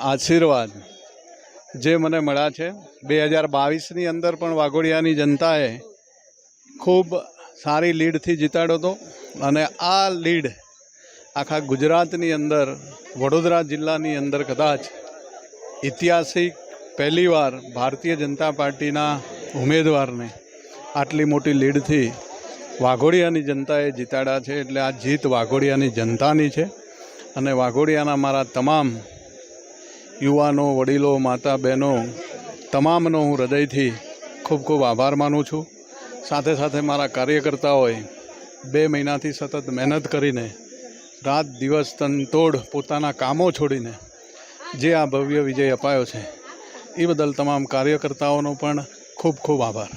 આશીર્વાદ જે મને મળ્યા છે 2022ની અંદર પણ વાઘોડિયાની જનતાએ ખૂબ સારી લીડથી જીતાડ્યો હતો અને આ લીડ આખા ગુજરાતની અંદર વડોદરા જિલ્લાની અંદર કદાચ ઐતિહાસિક પહેલીવાર ભારતીય જનતા પાર્ટીના ઉમેદવારને આટલી મોટી લીડથી વાઘોડિયાની જનતાએ જીતાડ્યા છે। એટલે આ જીત વાઘોડિયાની જનતાની છે અને વાઘોડિયાના મારા તમામ યુવાનો, વડીલો, માતા, બહેનો તમામનો હું હૃદયથી ખૂબ ખૂબ આભાર માનું છું। સાથે સાથે મારા કાર્યકર્તાઓએ 2 મહિનાથી સતત મહેનત કરીને રાત દિવસ તનતોડ પોતાના કામો છોડીને જે આ ભવ્ય વિજય અપાયો છે એ બદલ તમામ કાર્યકર્તાઓનો પણ ખૂબ ખૂબ આભાર।